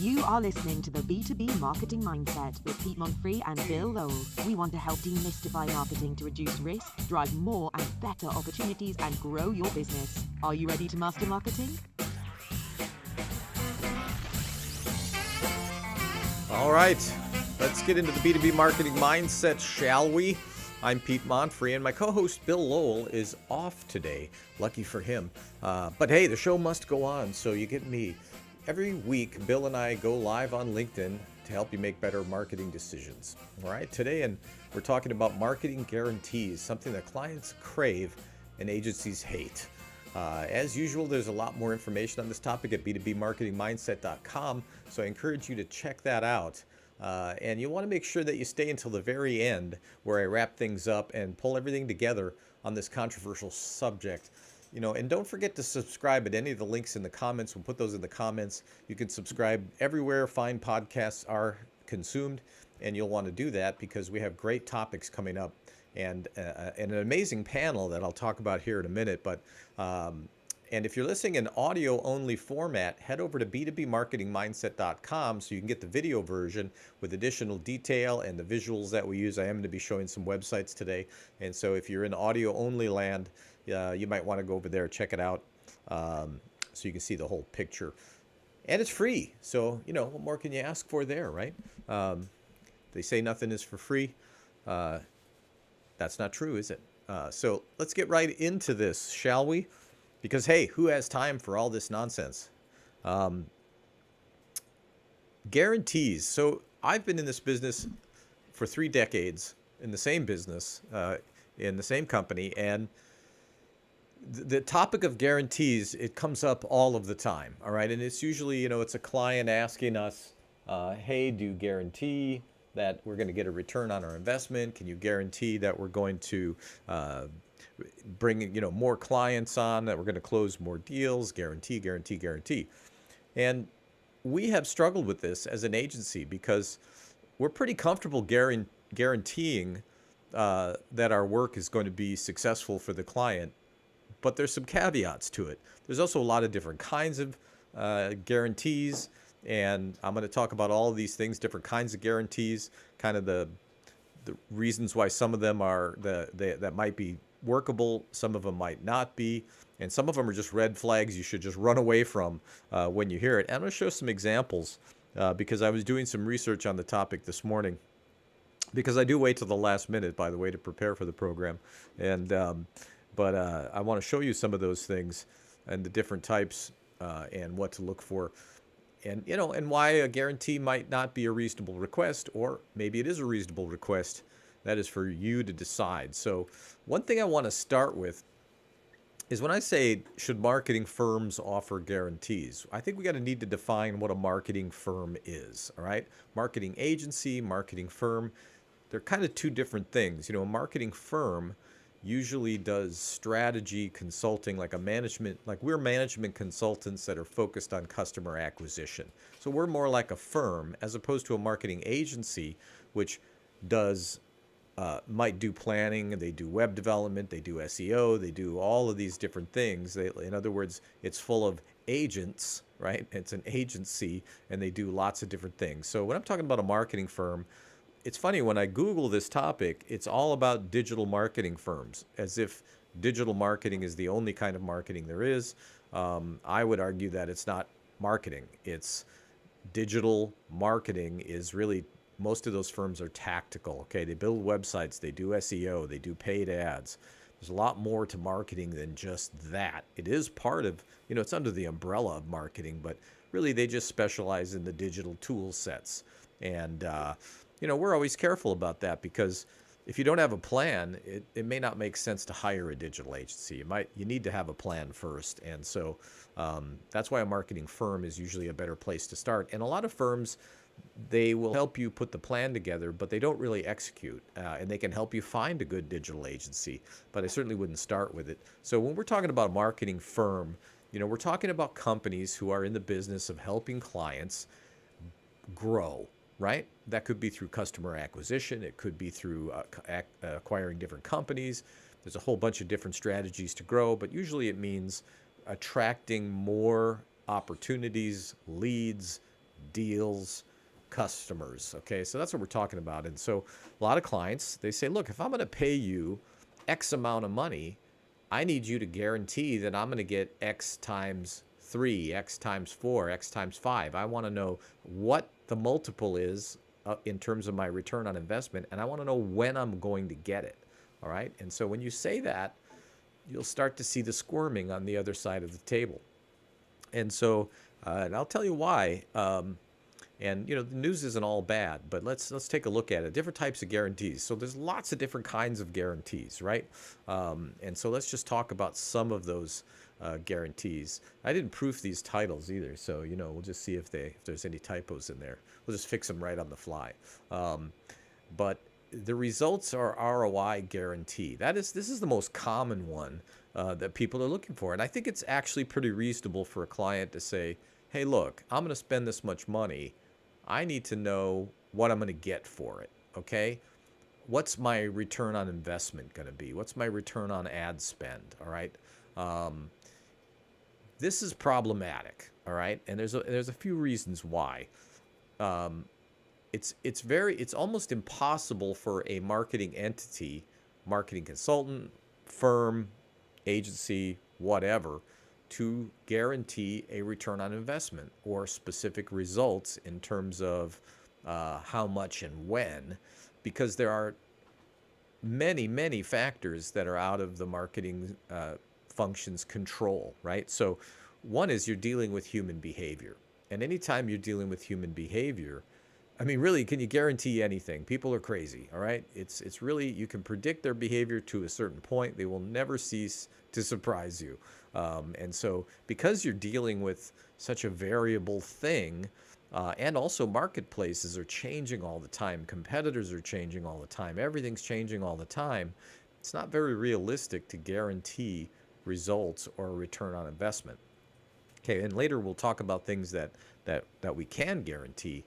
You are listening to the B2B Marketing Mindset with Pete Monfre and Bill Lowell. We want to help demystify marketing to reduce risk, drive more and better opportunities, and grow your business. Are you ready to master marketing? All right, let's get into the B2B Marketing Mindset, shall we? I'm Pete Monfre, and my co-host Bill Lowell is off today. Lucky for him. But hey, the show must go on, so you get me. Every week, Bill and I go live on LinkedIn to help you make better marketing decisions. All right, today we're talking about marketing guarantees, something that clients crave and agencies hate. As usual, there's a lot more information on this topic at b2bmarketingmindset.com, so I encourage you to check that out. And you want to make sure that you stay until the very end where I wrap things up and pull everything together on this controversial subject. And don't forget to subscribe at any of the links in the comments. We'll put those in the comments. You can subscribe everywhere fine podcasts are consumed, and you'll want to do that because we have great topics coming up and an amazing panel that I'll talk about here in a minute. But and if you're listening in audio-only format, head over to b2bmarketingmindset.com so you can get the video version with additional detail and the visuals that we use. I am going to be showing some websites today. And so if you're in audio-only land, you might want to go over there, check it out, so you can see the whole picture. And it's free. So, what more can you ask for there, right? They say nothing is for free. That's not true, is it? So let's get right into this, shall we? Because, hey, who has time for all this nonsense? Guarantees. So I've been in this business for 3 decades, in the same business, in the same company, and the topic of guarantees, it comes up all of the time, all right? And it's usually, it's a client asking us, hey, do you guarantee that we're going to get a return on our investment? Can you guarantee that we're going to bring, more clients on, that we're going to close more deals? Guarantee, guarantee, guarantee. And we have struggled with this as an agency because we're pretty comfortable guaranteeing that our work is going to be successful for the client. But there's some caveats to it. There's also a lot of different kinds of guarantees, and I'm going to talk about all of these things, different kinds of guarantees, kind of the reasons why some of them are that might be workable, some of them might not be, and some of them are just red flags you should just run away from when you hear it. And I'm going to show some examples because I was doing some research on the topic this morning, because I do wait till the last minute, by the way, to prepare for the program. And But I want to show you some of those things and the different types and what to look for, and and why a guarantee might not be a reasonable request, or maybe it is a reasonable request. That is for you to decide. So one thing I want to start with is when I say, should marketing firms offer guarantees? I think we got to need to define what a marketing firm is. All right, marketing agency, marketing firm, they're kind of two different things. A marketing firm usually does strategy consulting, like we're management consultants that are focused on customer acquisition. So we're more like a firm as opposed to a marketing agency, which might do planning, they do web development, they do SEO, they do all of these different things. In other words, it's full of agents, right? It's an agency, and they do lots of different things. So when I'm talking about a marketing firm, it's funny, when I Google this topic, it's all about digital marketing firms, as if digital marketing is the only kind of marketing there is. I would argue that it's not marketing. It's digital marketing is really, most of those firms are tactical. Okay, they build websites, they do SEO, they do paid ads. There's a lot more to marketing than just that. It is part of, it's under the umbrella of marketing, but really they just specialize in the digital tool sets. And we're always careful about that, because if you don't have a plan, it may not make sense to hire a digital agency. You need to have a plan first. And so that's why a marketing firm is usually a better place to start. And a lot of firms, they will help you put the plan together, but they don't really execute. And they can help you find a good digital agency, but I certainly wouldn't start with it. So when we're talking about a marketing firm, we're talking about companies who are in the business of helping clients grow. Right? That could be through customer acquisition. It could be through acquiring different companies. There's a whole bunch of different strategies to grow, but usually it means attracting more opportunities, leads, deals, customers. Okay, so that's what we're talking about. And so a lot of clients, they say, look, if I'm going to pay you X amount of money, I need you to guarantee that I'm going to get X times 3, X times 4, X times 5. I want to know what the multiple is in terms of my return on investment, and I want to know when I'm going to get it. All right. And so when you say that, you'll start to see the squirming on the other side of the table. And so, and I'll tell you why. And you know, the news isn't all bad, but let's take a look at it. Different types of guarantees. So there's lots of different kinds of guarantees, right? And so let's just talk about some of those guarantees. I didn't proof these titles either, so you know, we'll just see if there's any typos in there. We'll just fix them right on the fly. But the results are ROI guarantee. This is the most common one that people are looking for, and I think it's actually pretty reasonable for a client to say, "Hey, look, I'm going to spend this much money. I need to know what I'm going to get for it, okay? What's my return on investment going to be? What's my return on ad spend, all right? This is problematic, all right? And there's a few reasons why. It's almost impossible for a marketing entity, marketing consultant, firm, agency, whatever, to guarantee a return on investment or specific results in terms of how much and when, because there are many, many factors that are out of the marketing function's control, right? So one is you're dealing with human behavior. And anytime you're dealing with human behavior, I mean, really, can you guarantee anything? People are crazy, all right? It's really, you can predict their behavior to a certain point. They will never cease to surprise you. And so because you're dealing with such a variable thing, and also marketplaces are changing all the time, competitors are changing all the time, everything's changing all the time, it's not very realistic to guarantee results or a return on investment. Okay, and later we'll talk about things that we can guarantee.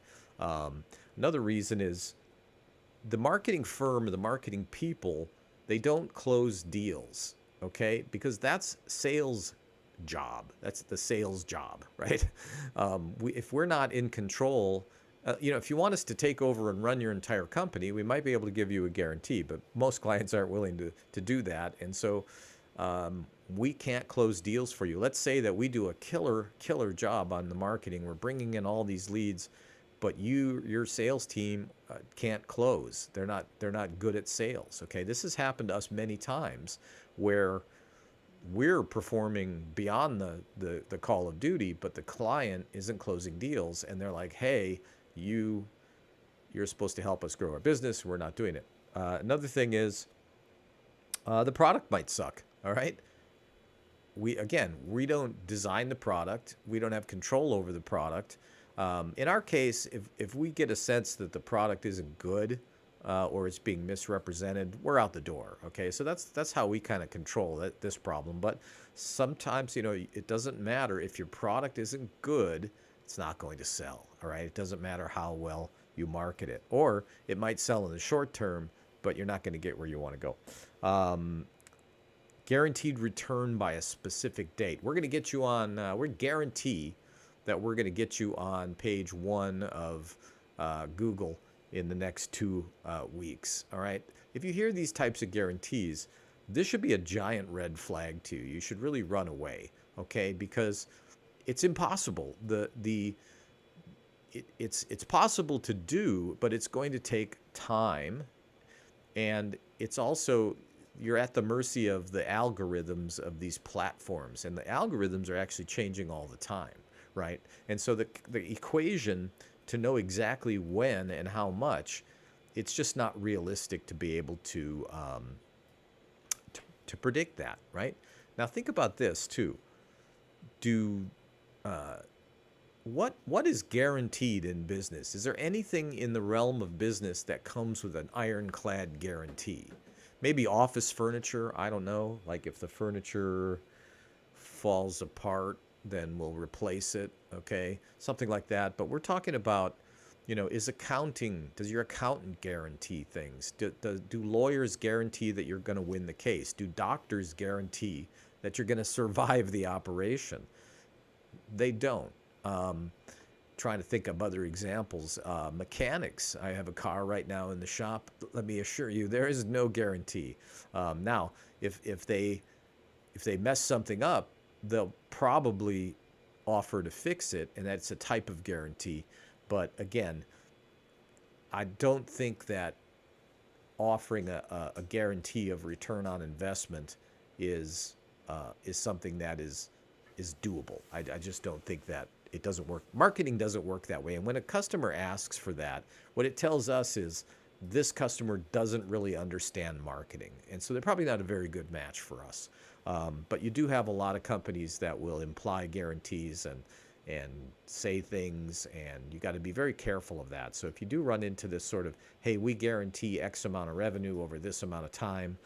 Another reason is the marketing firm, the marketing people, they don't close deals, okay? Because that's sales job. That's the sales job, right? If we're not in control, you know, if you want us to take over and run your entire company, we might be able to give you a guarantee, but most clients aren't willing to do that. And so we can't close deals for you. Let's say that we do a killer job on the marketing. We're bringing in all these leads, but your sales team can't close. They're not good at sales. Okay, this has happened to us many times where we're performing beyond the call of duty, but the client isn't closing deals, and they're like, "Hey, you're supposed to help us grow our business. We're not doing it." Another thing is the product might suck. All right. We don't design the product. We don't have control over the product. In our case, if we get a sense that the product isn't good or it's being misrepresented, we're out the door. Okay, so that's how we kind of control this problem. But sometimes, you know, it doesn't matter if your product isn't good; it's not going to sell. All right, it doesn't matter how well you market it, or it might sell in the short term, but you're not going to get where you want to go. Guaranteed return by a specific date. We're going to get you on, we guarantee that we're going to get you on page 1 of Google in the next 2 weeks. All right. If you hear these types of guarantees, this should be a giant red flag to you. You should really run away. Okay. Because it's impossible. It's possible to do, but it's going to take time. And it's also, you're at the mercy of the algorithms of these platforms, and the algorithms are actually changing all the time, right? And so the equation to know exactly when and how much, it's just not realistic to be able to predict that, right? Now think about this too. What is guaranteed in business? Is there anything in the realm of business that comes with an ironclad guarantee? Maybe office furniture, I don't know. Like if the furniture falls apart, then we'll replace it, okay? Something like that. But we're talking about, you know, does your accountant guarantee things? Do lawyers guarantee that you're going to win the case? Do doctors guarantee that you're going to survive the operation? They don't. trying to think of other examples. Mechanics. I have a car right now in the shop. Let me assure you, there is no guarantee. Now, if they mess something up, they'll probably offer to fix it, and that's a type of guarantee. But again, I don't think that offering a guarantee of return on investment is something that is doable. I just don't think that it doesn't work. Marketing doesn't work that way. And when a customer asks for that, what it tells us is this customer doesn't really understand marketing. And so they're probably not a very good match for us. But you do have a lot of companies that will imply guarantees and say things, and you got to be very careful of that. So if you do run into this sort of, hey, we guarantee X amount of revenue over this amount of time,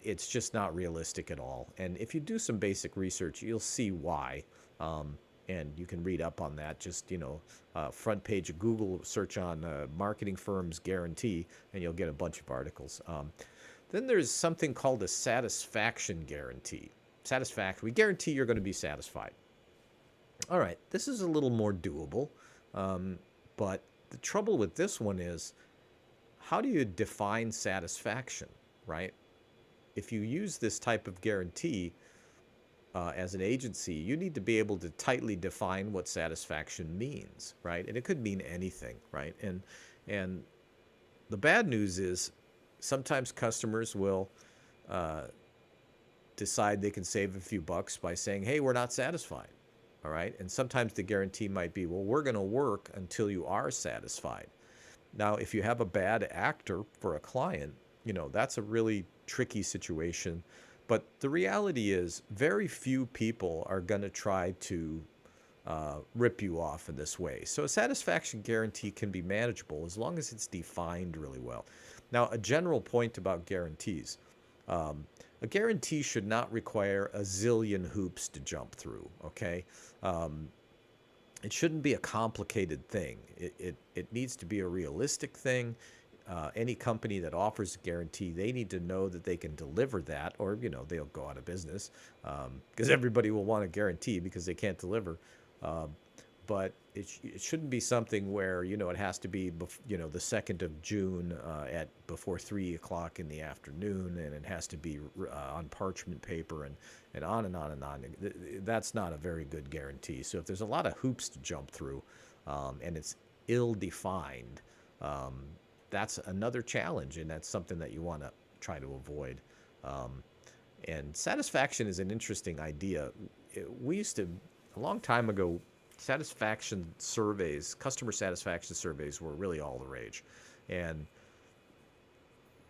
it's just not realistic at all. And if you do some basic research, you'll see why. And you can read up on that. Just, front page of Google, search on marketing firms guarantee, and you'll get a bunch of articles. Then there's something called a satisfaction guarantee. We guarantee you're going to be satisfied. All right, this is a little more doable, but the trouble with this one is, how do you define satisfaction, right? If you use this type of guarantee as an agency, you need to be able to tightly define what satisfaction means, right? And it could mean anything, right? And the bad news is sometimes customers will decide they can save a few bucks by saying, hey, we're not satisfied. All right. And sometimes the guarantee might be, well, we're going to work until you are satisfied. Now, if you have a bad actor for a client, that's a really tricky situation. But the reality is very few people are going to try to rip you off in this way. So a satisfaction guarantee can be manageable as long as it's defined really well. Now, a general point about guarantees. A guarantee should not require a zillion hoops to jump through, okay? It shouldn't be a complicated thing. It needs to be a realistic thing. Any company that offers a guarantee, they need to know that they can deliver that, or, they'll go out of business because everybody will want a guarantee because they can't deliver. But it shouldn't be something where, it has to be, the 2nd of June at before 3 o'clock in the afternoon, and it has to be on parchment paper and on and on and on. That's not a very good guarantee. So if there's a lot of hoops to jump through and it's ill-defined, that's another challenge, and that's something that you want to try to avoid. And satisfaction is an interesting idea. We used to, a long time ago, satisfaction surveys, customer satisfaction surveys were really all the rage. And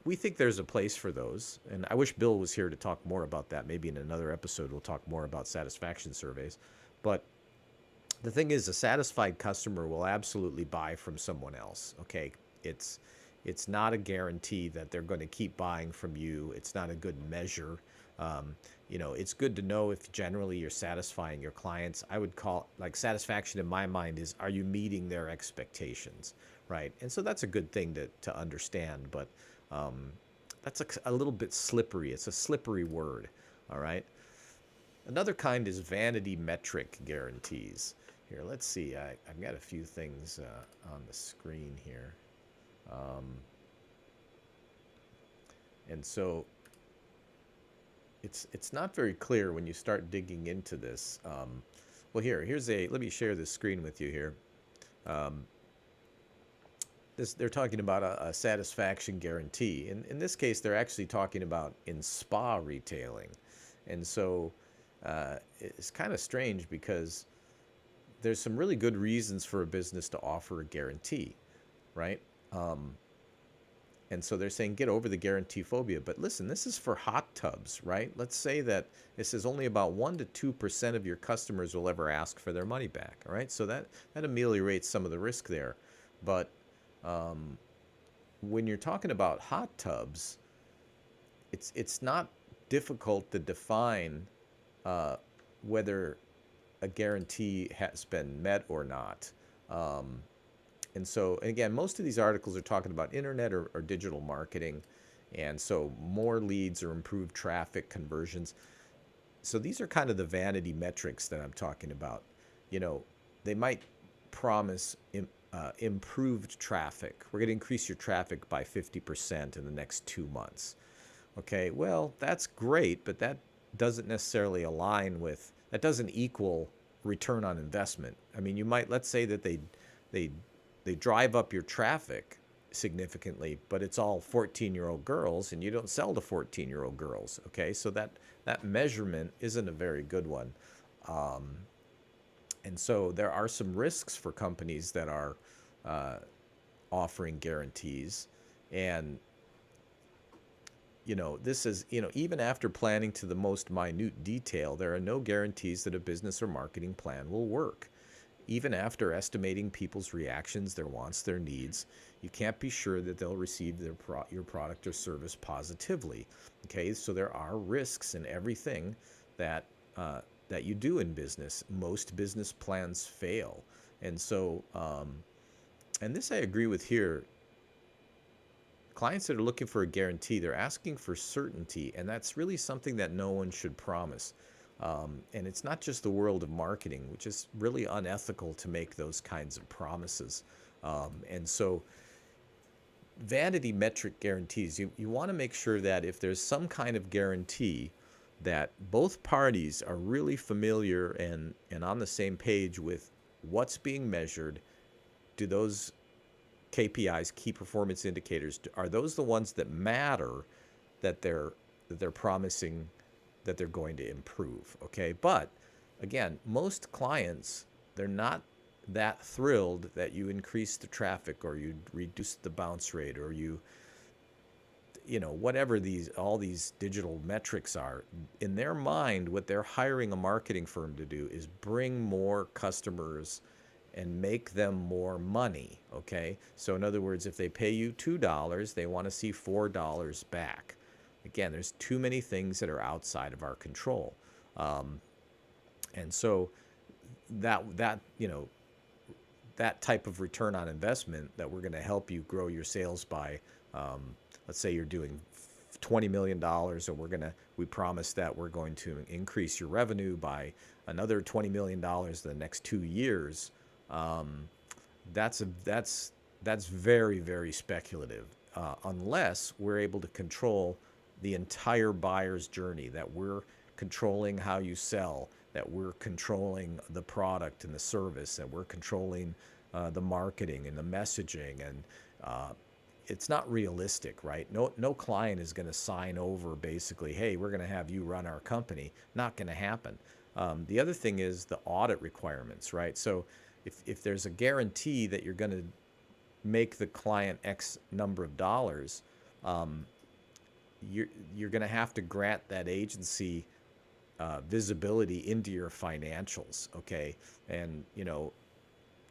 we think there's a place for those. And I wish Bill was here to talk more about that. Maybe in another episode, we'll talk more about satisfaction surveys. But the thing is, a satisfied customer will absolutely buy from someone else. Okay. It's not a guarantee that they're going to keep buying from you. It's not a good measure. It's good to know if generally you're satisfying your clients. I would call, satisfaction in my mind is, are you meeting their expectations, right? And so that's a good thing to understand, but that's a little bit slippery. It's a slippery word, all right? Another kind is vanity metric guarantees. Here, let's see. I've got a few things on the screen here. And so it's not very clear when you start digging into this. Well, let me share this screen with you here. They're talking about a satisfaction guarantee. In this case, they're actually talking about in spa retailing. And so it's kind of strange because there's some really good reasons for a business to offer a guarantee, right? And so they're saying get over the guarantee phobia. But listen, this is for hot tubs, right? Let's say that this is only about 1 to 2% of your customers will ever ask for their money back, all right? So that ameliorates some of the risk there. But when you're talking about hot tubs, it's not difficult to define whether a guarantee has been met or not. And so, again, most of these articles are talking about internet or digital marketing. And so more leads or improved traffic conversions. So these are kind of the vanity metrics that I'm talking about. they might promise improved traffic. We're going to increase your traffic by 50% in the next 2 months. Okay, well, that's great, but that doesn't necessarily align with, that doesn't equal return on investment. I mean, you might, let's say that they they drive up your traffic significantly, but it's all 14-year-old girls, and you don't sell to 14-year-old girls. Okay, so that measurement isn't a very good one. Um, and so there are some risks for companies that are uh, offering guarantees. And this is, even after planning to the most minute detail, there are no guarantees that a business or marketing plan will work. Even after estimating people's reactions, their wants, their needs, you can't be sure that they'll receive your product or service positively. Okay, so there are risks in everything that that you do in business. Most business plans fail, and so and this I agree with here. Clients that are looking for a guarantee, they're asking for certainty, and that's really something that no one should promise. And it's not just the world of marketing, which is really unethical to make those kinds of promises. And so, vanity metric guarantees, you want to make sure that if there's some kind of guarantee, that both parties are really familiar and on the same page with what's being measured. Do those KPIs, key performance indicators, are those the ones that matter, that they're promising that they're going to improve? Okay, but again, most clients, they're not that thrilled that you increase the traffic or you reduce the bounce rate or whatever all these digital metrics are. In their mind, what they're hiring a marketing firm to do is bring more customers and make them more money. Okay, so in other words, if they pay you $2, they want to see $4 back. Again, there's too many things that are outside of our control. And so that type of return on investment, that we're going to help you grow your sales by, let's say you're doing $20 million, and we promise that we're going to increase your revenue by another $20 million the next 2 years. That's very, very speculative, unless we're able to control the entire buyer's journey, that we're controlling how you sell, that we're controlling the product and the service, that we're controlling the marketing and the messaging. And it's not realistic, right? No client is going to sign over basically, hey, we're going to have you run our company. Not going to happen. The other thing is the audit requirements, right? So if there's a guarantee that you're going to make the client X number of dollars, you're going to have to grant that agency visibility into your financials, okay? And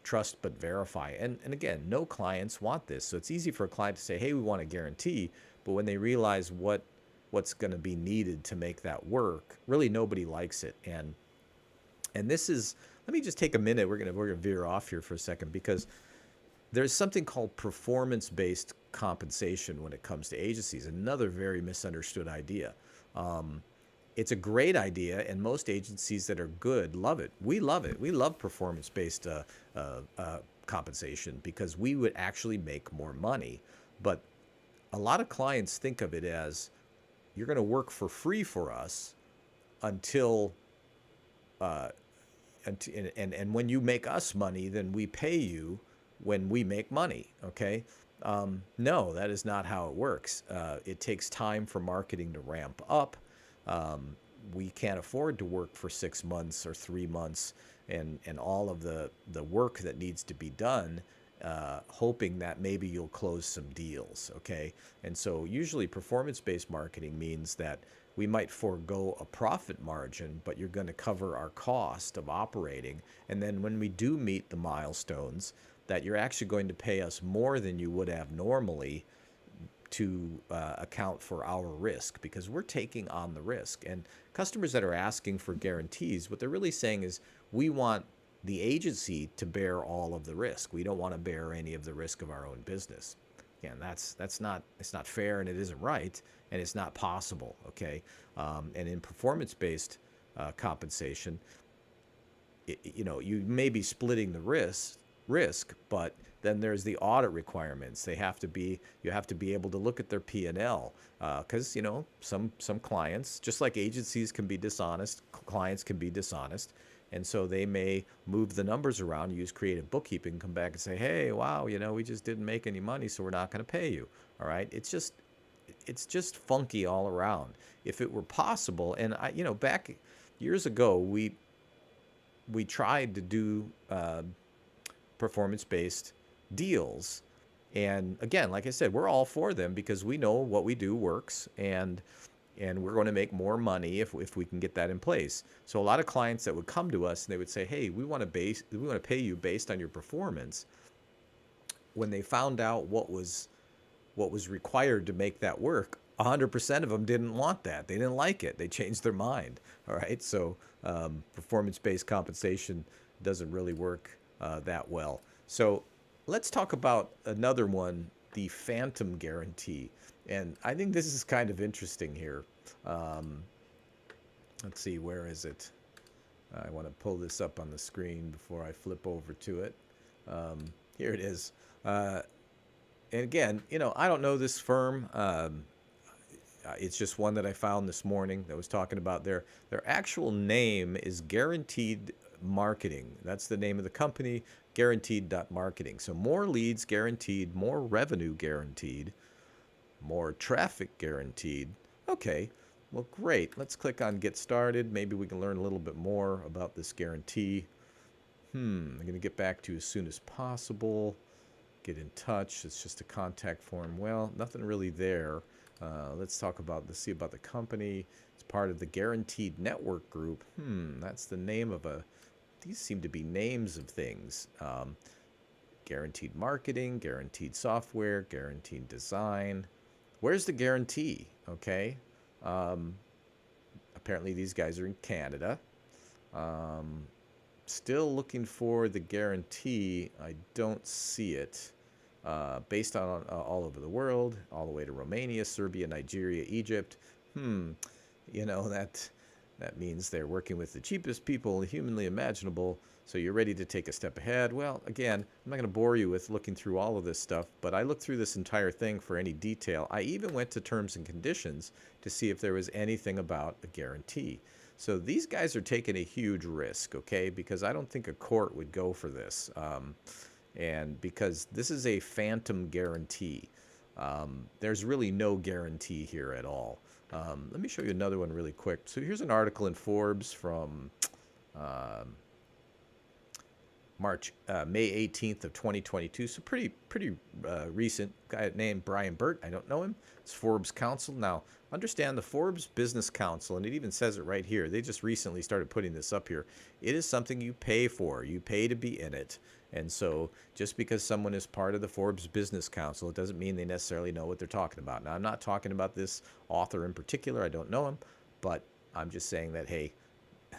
trust but verify. And again, no clients want this, so it's easy for a client to say, hey, we want a guarantee, but when they realize what's going to be needed to make that work, really nobody likes it. And this is, let me just take a minute. We're gonna veer off here for a second, because there's something called performance-based compensation when it comes to agencies. Another very misunderstood idea. It's a great idea, and most agencies that are good love it. We love it. We love performance-based compensation, because we would actually make more money. But a lot of clients think of it as, you're going to work for free for us until and when you make us money, then we pay you when we make money. Okay. No, that is not how it works. It takes time for marketing to ramp up. We can't afford to work for 6 months or 3 months and all of the work that needs to be done, hoping that maybe you'll close some deals. Okay. And so usually performance-based marketing means that we might forego a profit margin, but you're going to cover our cost of operating. And then when we do meet the milestones, that you're actually going to pay us more than you would have normally to account for our risk, because we're taking on the risk. And customers that are asking for guarantees, what they're really saying is, we want the agency to bear all of the risk. We don't want to bear any of the risk of our own business. Again, it's not fair, and it isn't right, and it's not possible. Okay, and in performance-based compensation, you may be splitting the risk, but then there's the audit requirements. You have to be able to look at their P&L, because some clients, just like agencies can be dishonest, clients can be dishonest, and so they may move the numbers around, use creative bookkeeping, come back and say, hey, wow, we just didn't make any money, so we're not going to pay you. All right, it's just funky all around. If it were possible, and back years ago, we tried to do performance-based deals. And again, like I said, we're all for them because we know what we do works, and we're going to make more money if we can get that in place. So a lot of clients that would come to us and they would say, hey, we want to pay you based on your performance. When they found out what was required to make that work, 100% of them didn't want that. They didn't like it. They changed their mind. All right. So performance-based compensation doesn't really work that well. So let's talk about another one, the phantom guarantee. And I think this is kind of interesting here. Let's see, where is it? I want to pull this up on the screen before I flip over to it. Here it is. And again, I don't know this firm. It's just one that I found this morning that was talking about their actual name is Guaranteed Marketing. That's the name of the company, Guaranteed.marketing. So more leads guaranteed, more revenue guaranteed, more traffic guaranteed. Okay, well, great. Let's click on Get Started. Maybe we can learn a little bit more about this guarantee. I'm going to get back to you as soon as possible. Get in touch. It's just a contact form. Well, nothing really there. Let's see about the company. It's part of the Guaranteed Network Group. That's the name of these seem to be names of things. Guaranteed Marketing, Guaranteed Software, Guaranteed Design. Where's the guarantee? Okay. Apparently these guys are in Canada. Still looking for the guarantee. I don't see it. Based on all over the world, all the way to Romania, Serbia, Nigeria, Egypt. That means they're working with the cheapest people humanly imaginable. So you're ready to take a step ahead. Well, again, I'm not going to bore you with looking through all of this stuff, but I looked through this entire thing for any detail. I even went to terms and conditions to see if there was anything about a guarantee. So these guys are taking a huge risk, okay? Because I don't think a court would go for this. And because this is a phantom guarantee, there's really no guarantee here at all. Let me show you another one really quick. So here's an article in Forbes from May 18th of 2022. So pretty recent. Guy named Brian Burt. I don't know him. It's Forbes Counsel. Now, understand the Forbes Business Council, and it even says it right here. They just recently started putting this up here. It is something you pay for. You pay to be in it. And so just because someone is part of the Forbes Business Council, it doesn't mean they necessarily know what they're talking about. Now, I'm not talking about this author in particular. I don't know him. But I'm just saying that, hey,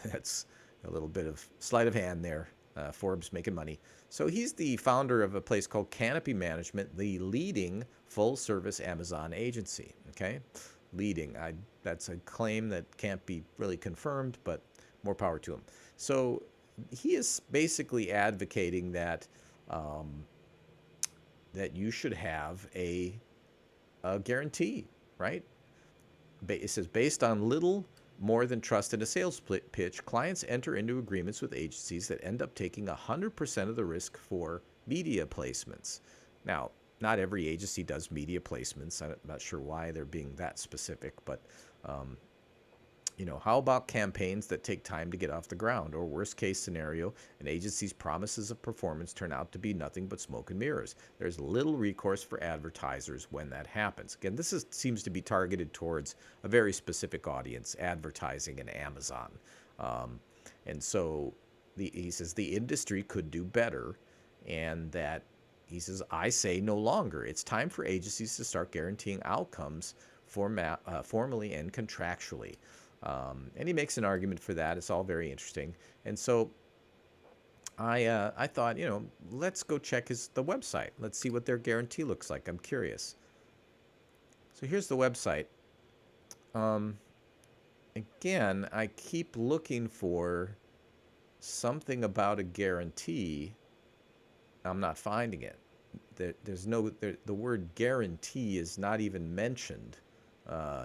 that's a little bit of sleight of hand there. Forbes making money. So he's the founder of a place called Canopy Management, the leading full-service Amazon agency. Okay, leading. That's a claim that can't be really confirmed, but more power to him. So he is basically advocating that that you should have a guarantee, right? It says based on little more than trust in a sales pitch, clients enter into agreements with agencies that end up taking 100% of the risk for media placements. Now, not every agency does media placements. I'm not sure why they're being that specific, but how about campaigns that take time to get off the ground? Or worst case scenario, an agency's promises of performance turn out to be nothing but smoke and mirrors. There's little recourse for advertisers when that happens. Again, this seems to be targeted towards a very specific audience, advertising and Amazon. And so he says the industry could do better, and that he says, I say no longer. It's time for agencies to start guaranteeing outcomes formally and contractually. And he makes an argument for that. It's all very interesting. And so I thought, let's go check the website. Let's see what their guarantee looks like. I'm curious. So here's the website. Again, I keep looking for something about a guarantee, I'm not finding it. The word guarantee is not even mentioned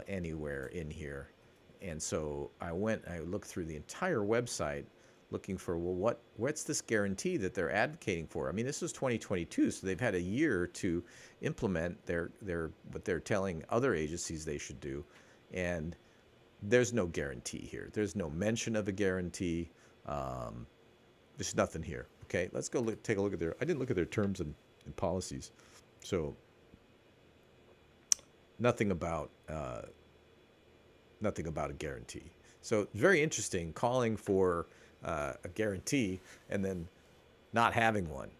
anywhere in here. And so I looked through the entire website looking for, well, what's this guarantee that they're advocating for? I mean, this was 2022, so they've had a year to implement what they're telling other agencies they should do. And there's no guarantee here. There's no mention of a guarantee. There's nothing here. Okay, let's go take a look at I didn't look at their terms and policies. So nothing about a guarantee. So very interesting calling for a guarantee and then not having one.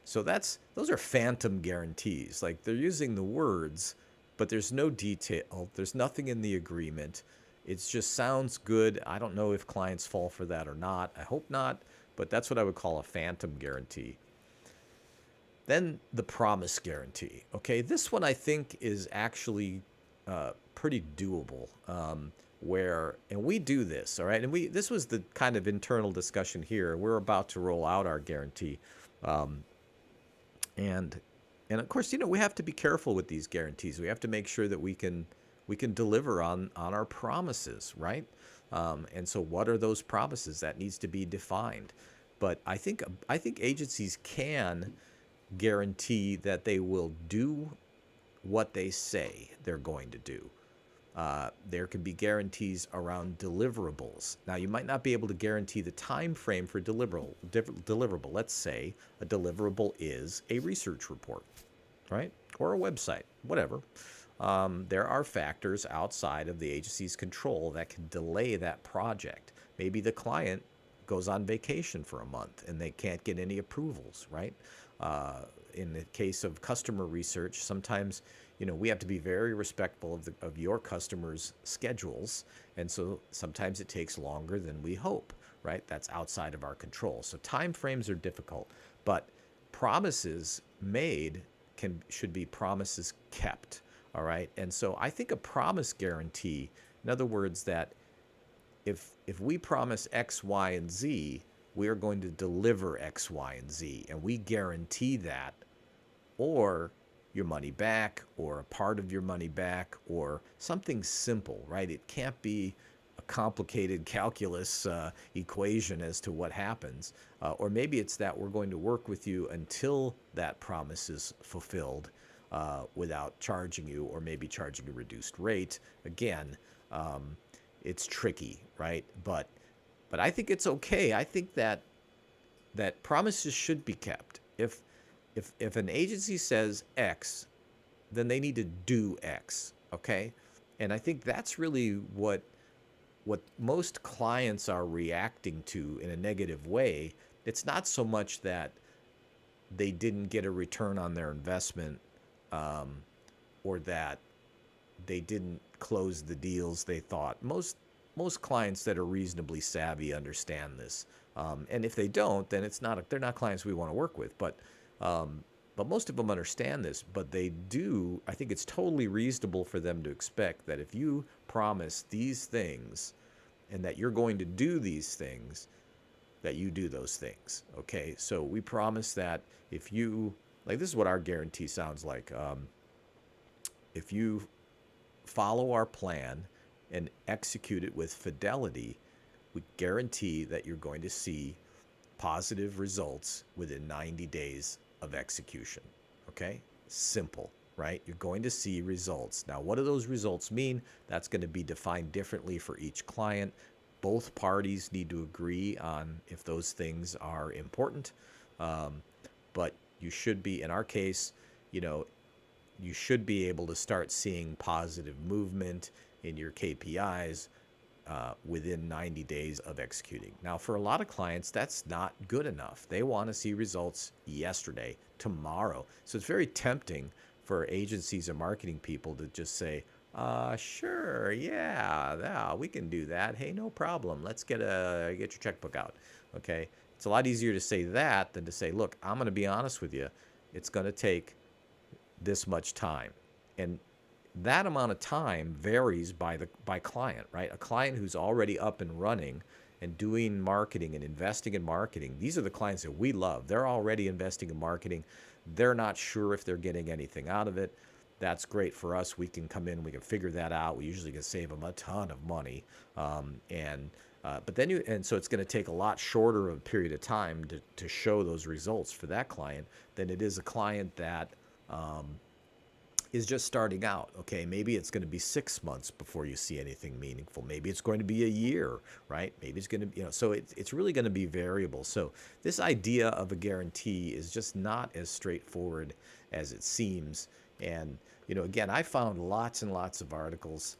So those are phantom guarantees. Like they're using the words, but there's no detail. There's nothing in the agreement. It just sounds good. I don't know if clients fall for that or not. I hope not, but that's what I would call a phantom guarantee. Then the promise guarantee. Okay, this one I think is actually pretty doable. And we do this, all right? And this was the kind of internal discussion here. We're about to roll out our guarantee. And of course, we have to be careful with these guarantees. We have to make sure that we can deliver on our promises, right? And so what are those promises? That needs to be defined. But I think agencies can guarantee that they will do what they say they're going to do. There can be guarantees around deliverables. Now, you might not be able to guarantee the time frame for deliverable. Let's say a deliverable is a research report, right? Or a website, whatever. There are factors outside of the agency's control that can delay that project. Maybe the client goes on vacation for a month and they can't get any approvals, right? In the case of customer research, sometimes we have to be very respectful of your customers' schedules, and so sometimes it takes longer than we hope, right? That's outside of our control. So time frames are difficult, but promises made should be promises kept, all right? And so I think a promise guarantee, in other words, that if we promise X, Y, and Z, we are going to deliver X, Y, and Z, and we guarantee that, or your money back, or a part of your money back, or something simple, right? It can't be a complicated calculus equation as to what happens. Or maybe it's that we're going to work with you until that promise is fulfilled without charging you, or maybe charging a reduced rate. Again, it's tricky, right? But I think it's okay. I think that promises should be kept. If an agency says X, then they need to do X, okay? And I think that's really what most clients are reacting to in a negative way. It's not so much that they didn't get a return on their investment, or that they didn't close the deals they thought. Most clients that are reasonably savvy understand this. And if they don't, then they're not clients we want to work with. But most of them understand this, but they do. I think it's totally reasonable for them to expect that if you promise these things and that you're going to do these things, that you do those things. Okay, so we promise that this is what our guarantee sounds like. If you follow our plan and execute it with fidelity, we guarantee that you're going to see positive results within 90 days of execution. Okay? Simple, right? You're going to see results. Now, what do those results mean? That's going to be defined differently for each client. Both parties need to agree on if those things are important. But you should be, in our case, you should be able to start seeing positive movement in your KPIs within 90 days of executing. Now, for a lot of clients, that's not good enough. They want to see results yesterday, tomorrow. So it's very tempting for agencies and marketing people to just say, sure, yeah, we can do that. Hey, no problem. Let's get your checkbook out. Okay? It's a lot easier to say that than to say, look, I'm going to be honest with you. It's going to take this much time. And that amount of time varies by client, right? A client who's already up and running and doing marketing and investing in marketing, these are the clients that we love. They're already investing in marketing. They're not sure if they're getting anything out of it. That's great for us. We can come in, we can figure that out. We usually can save them a ton of money. But then so it's going to take a lot shorter of a period of time to show those results for that client than it is a client that is just starting out. Okay, maybe it's going to be 6 months before you see anything meaningful. Maybe it's going to be a year, right? Maybe it's going to be, so it's really going to be variable. So this idea of a guarantee is just not as straightforward as it seems. And, again, I found lots and lots of articles,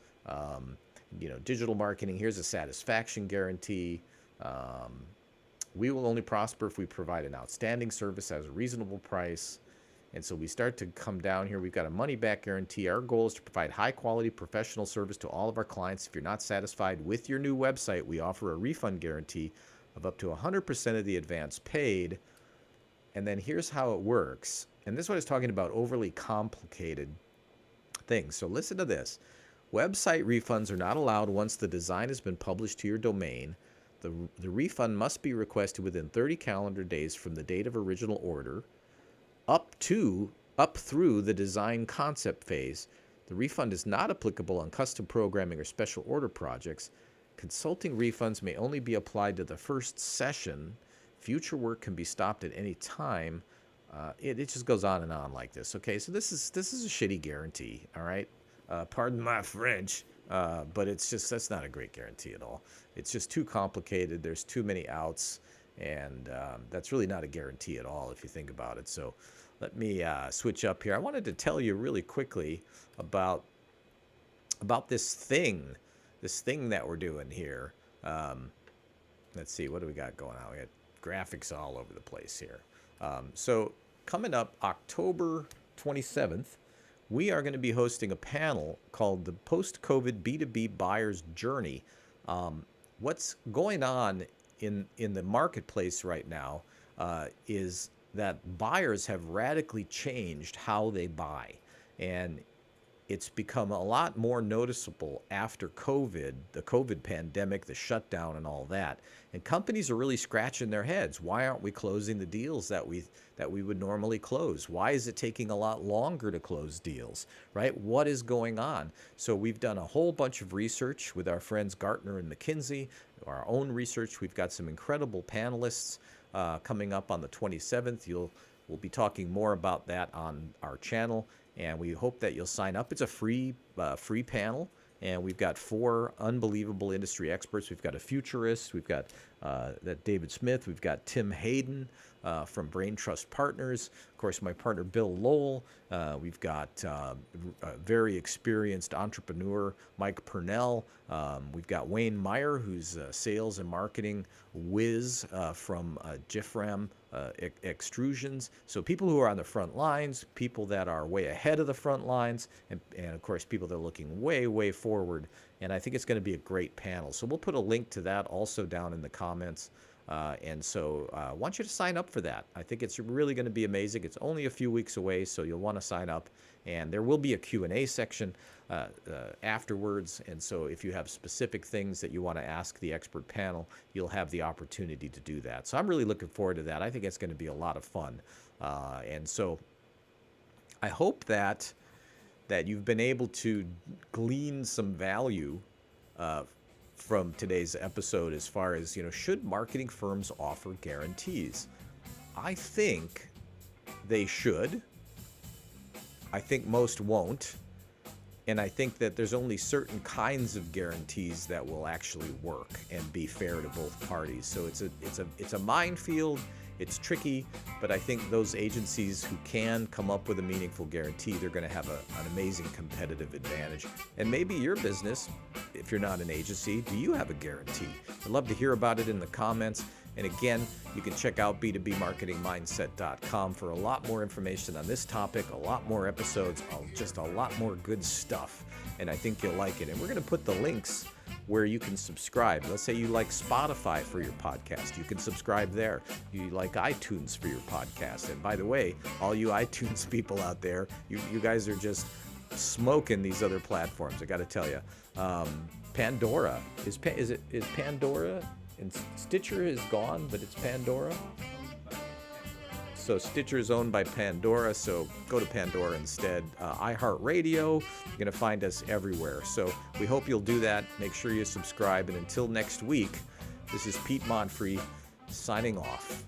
digital marketing, here's a satisfaction guarantee. We will only prosper if we provide an outstanding service at a reasonable price. And so we start to come down here. We've got a money-back guarantee. Our goal is to provide high-quality professional service to all of our clients. If you're not satisfied with your new website, we offer a refund guarantee of up to 100% of the advance paid. And then here's how it works. And this is what I was talking about, overly complicated things. So listen to this. Website refunds are not allowed once the design has been published to your domain. The refund must be requested within 30 calendar days from the date of original order. Up through the design concept phase. The refund is not applicable on custom programming or special order projects. Consulting refunds may only be applied to the first session. Future work can be stopped at any time. It just goes on and on like this. Okay, so this is a shitty guarantee. All right, pardon my French, but that's not a great guarantee at all. It's just too complicated. There's too many outs. And that's really not a guarantee at all if you think about it. So let me switch up here. I wanted to tell you really quickly about this thing that we're doing here. Let's see, what do we got going on? We got graphics all over the place here. So coming up October 27th, we are going to be hosting a panel called the Post-COVID B2B Buyer's Journey. What's going on in the marketplace right now is that buyers have radically changed how they buy. And it's become a lot more noticeable after COVID, the COVID pandemic, the shutdown and all that. And companies are really scratching their heads. Why aren't we closing the deals that we would normally close? Why is it taking a lot longer to close deals, right? What is going on? So we've done a whole bunch of research with our friends Gartner and McKinsey, our own research. We've got some incredible panelists coming up on the 27th. We'll be talking more about that on our channel, and we hope that you'll sign up. It's a free panel, and we've got 4 unbelievable industry experts. We've got a futurist. We've got that David Smith. We've got Tim Hayden from Brain Trust Partners. Of course, my partner Bill Lowell. We've got a very experienced entrepreneur, Mike Purnell. We've got Wayne Meyer, who's a sales and marketing whiz from Gifram Extrusions. So people who are on the front lines, people that are way ahead of the front lines, and of course people that are looking way, way forward. And I think it's going to be a great panel. So we'll put a link to that also down in the comments. And so I want you to sign up for that. I think it's really going to be amazing. It's only a few weeks away, so you'll want to sign up. And there will be a Q&A section afterwards. And so if you have specific things that you want to ask the expert panel, you'll have the opportunity to do that. So I'm really looking forward to that. I think it's going to be a lot of fun. And so I hope that you've been able to glean some value from today's episode as far as, should marketing firms offer guarantees? I think they should. I think most won't. And I think that there's only certain kinds of guarantees that will actually work and be fair to both parties. So it's a minefield. It's tricky, but I think those agencies who can come up with a meaningful guarantee, they're going to have an amazing competitive advantage. And maybe your business, if you're not an agency, do you have a guarantee? I'd love to hear about it in the comments. And again, you can check out b2bmarketingmindset.com for a lot more information on this topic, a lot more episodes, just a lot more good stuff. And I think you'll like it. And we're going to put the links where you can subscribe. Let's say you like Spotify for your podcast. You can subscribe there. You like iTunes for your podcast. And by the way, all you iTunes people out there, you guys are just smoking these other platforms. I got to tell you, Pandora is Pandora And Stitcher is gone, but it's Pandora. So Stitcher is owned by Pandora, so go to Pandora instead. iHeartRadio, you're going to find us everywhere. So we hope you'll do that. Make sure you subscribe. And until next week, this is Pete Monfre signing off.